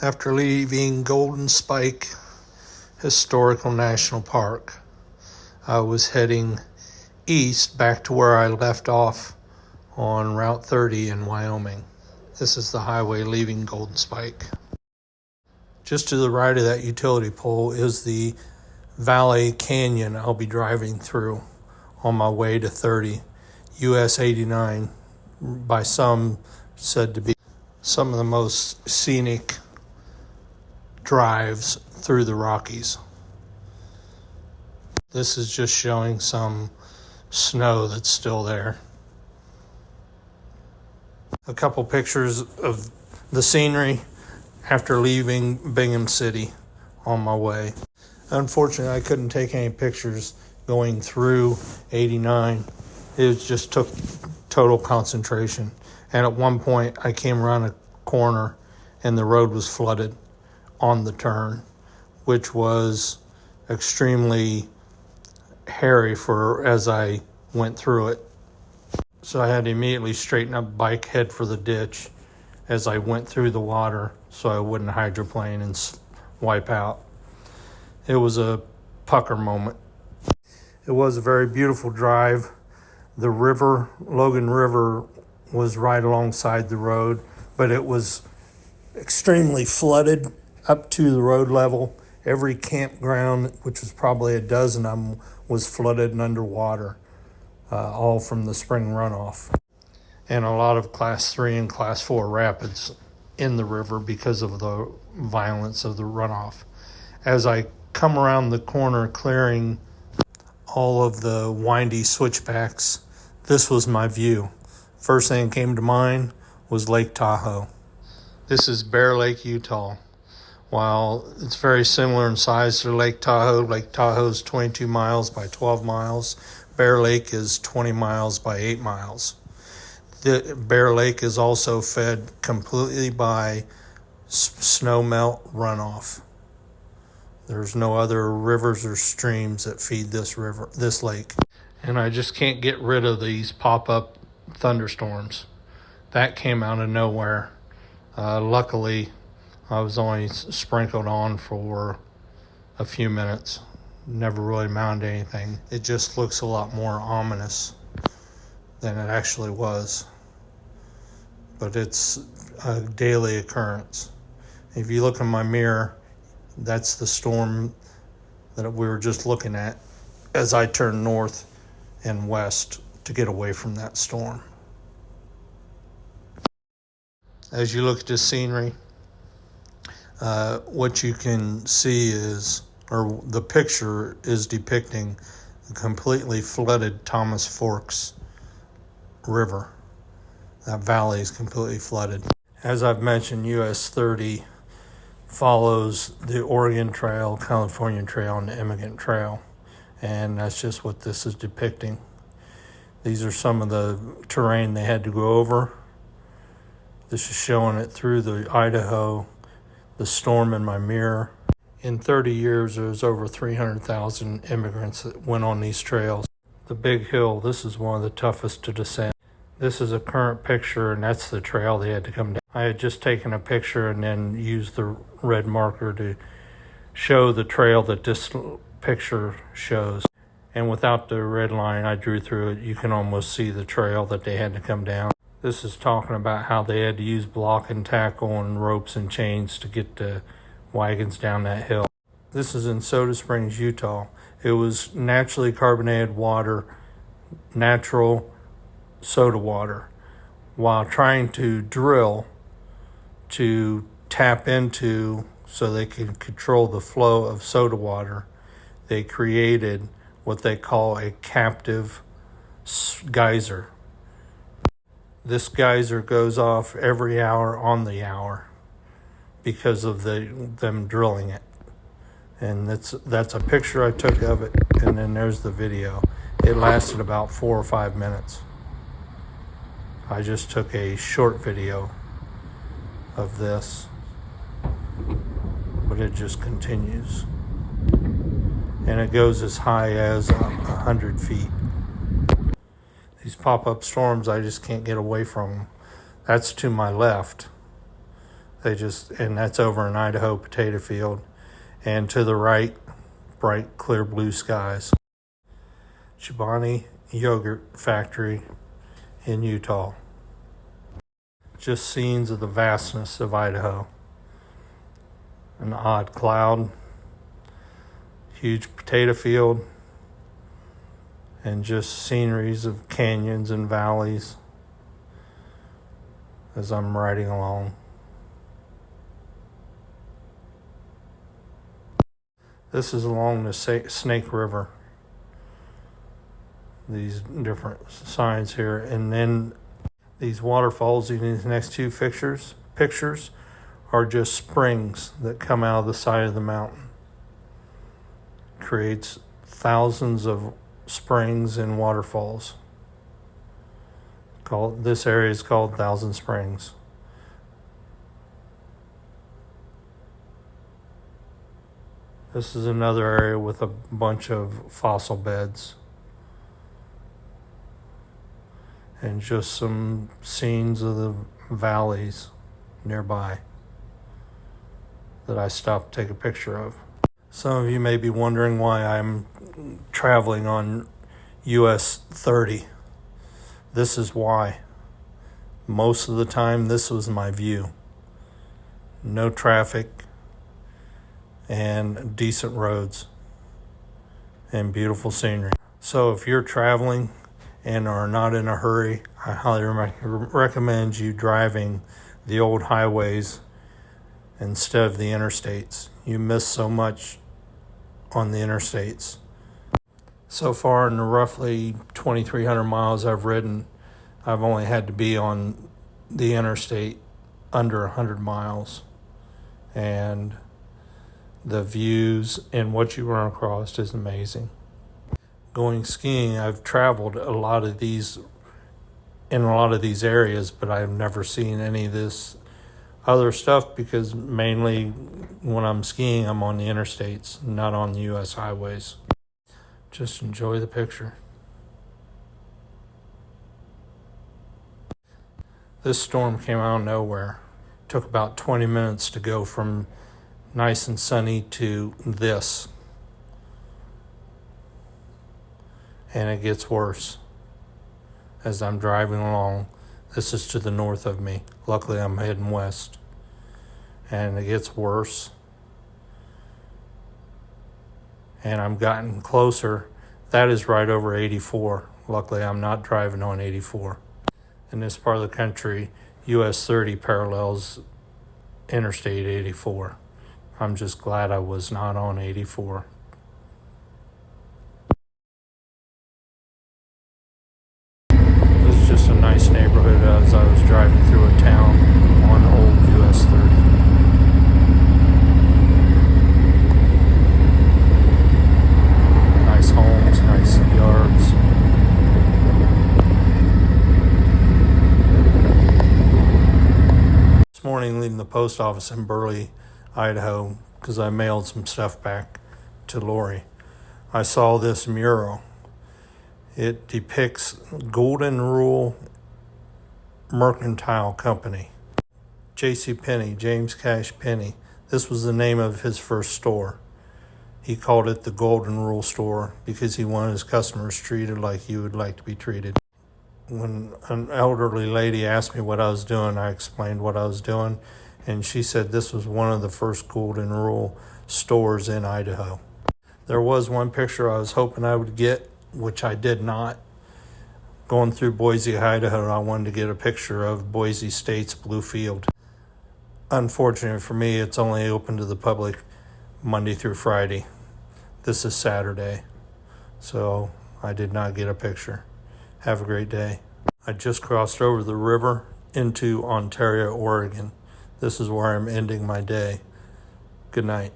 After leaving Golden Spike Historical National Park, I was heading east back to where I left off on Route 30 in Wyoming. This is the highway leaving Golden Spike. Just to the right of that utility pole is the Valley Canyon I'll be driving through on my way to 30, US 89, by some said to be some of the most scenic drives through the Rockies. This is just showing some snow that's still there. A couple pictures of the scenery after leaving Bingham City on my way. Unfortunately, I couldn't take any pictures going through 89. It just took total concentration. And at one point, I came around a corner and the road was flooded on the turn, which was extremely hairy as I went through it. So I had to immediately straighten up bike, head for the ditch as I went through the water so I wouldn't hydroplane and wipe out. It was a pucker moment. It was a very beautiful drive. The river, Logan River, was right alongside the road, but it was extremely flooded up to the road level. Every campground, which was probably a dozen of them, was flooded and underwater, all from the spring runoff. And a lot of Class 3 and Class 4 rapids in the river because of the violence of the runoff. As I come around the corner, clearing all of the windy switchbacks, this was my view. First thing that came to mind was Lake Tahoe. This is Bear Lake, Utah. While it's very similar in size to Lake Tahoe is 22 miles by 12 miles. Bear Lake is 20 miles by 8 miles. The Bear Lake is also fed completely by snow melt runoff. There's no other rivers or streams that feed this lake. And I just can't get rid of these pop-up thunderstorms. That came out of nowhere. Luckily, I was only sprinkled on for a few minutes. Never really amounted to anything. It just looks a lot more ominous than it actually was. But it's a daily occurrence. If you look in my mirror, that's the storm that we were just looking at as I turn north and west to get away from that storm. As you look at this scenery, what you can see is, or the picture is depicting a completely flooded Thomas Forks River. That valley is completely flooded. As I've mentioned, US 30 follows the Oregon Trail, California Trail, and the Emigrant Trail. And that's just what this is depicting. These are some of the terrain they had to go over. This is showing it through the Idaho, the storm in my mirror. In 30 years, there was over 300,000 immigrants that went on these trails. The Big Hill, this is one of the toughest to descend. This is a current picture, and that's the trail they had to come down. I had just taken a picture and then used the red marker to show the trail that this picture shows. And without the red line I drew through it, you can almost see the trail that they had to come down. This is talking about how they had to use block and tackle and ropes and chains to get the wagons down that hill. This is in Soda Springs, Utah. It was naturally carbonated water, natural soda water. While trying to drill to tap into so they could control the flow of soda water, they created what they call a captive geyser. This geyser goes off every hour on the hour because of them drilling it. And that's a picture I took of it, and then there's the video. It lasted about 4 or 5 minutes. I just took a short video of this, but it just continues. And it goes as high as 100 feet. These pop-up storms, I just can't get away from them. That's to my left. And that's over in Idaho potato field. And to the right, bright, clear blue skies. Chobani Yogurt Factory in Utah. Just scenes of the vastness of Idaho. An odd cloud, huge potato field, and just sceneries of canyons and valleys as I'm riding along. This is along the Snake River. These different signs here, and then these waterfalls in these next two pictures are just springs that come out of the side of the mountain. Creates thousands of springs and waterfalls. This area is called Thousand Springs. This is another area with a bunch of fossil beds. And just some scenes of the valleys nearby that I stopped to take a picture of. Some of you may be wondering why I'm traveling on US 30. This is why. Most of the time, this was my view. No traffic and decent roads and beautiful scenery. So if you're traveling and are not in a hurry, I highly recommend you driving the old highways instead of the interstates. You miss so much on the interstates. So far in the roughly 2,300 miles I've ridden, I've only had to be on the interstate under 100 miles. And the views and what you run across is amazing. Going skiing, I've traveled in a lot of these areas, but I've never seen any of this other stuff because mainly when I'm skiing, I'm on the interstates, not on the U.S. highways. Just enjoy the picture. This storm came out of nowhere. Took about 20 minutes to go from nice and sunny to this. And it gets worse as I'm driving along. This is to the north of me. Luckily, I'm heading west. And it gets worse. And I'm gotten closer. That is right over 84. Luckily, I'm not driving on 84. In this part of the country, US 30 parallels Interstate 84. I'm just glad I was not on 84. This is just a nice neighborhood as I was driving through a town on old US 30. Nice homes, nice yards. This morning, leaving the post office in Burley, Idaho, because I mailed some stuff back to Lori, I saw this mural. It depicts Golden Rule Mercantile Company. J.C. Penney, James Cash Penney. This was the name of his first store. He called it the Golden Rule Store because he wanted his customers treated like you would like to be treated. When an elderly lady asked me what I was doing, I explained what I was doing, and she said this was one of the first Golden Rule stores in Idaho. There was one picture I was hoping I would get, which I did not. Going through Boise, Idaho, I wanted to get a picture of Boise State's Blue Field. Unfortunately for me, it's only open to the public Monday through Friday. This is Saturday, so I did not get a picture. Have a great day. I just crossed over the river into Ontario, Oregon. This is where I'm ending my day. Good night.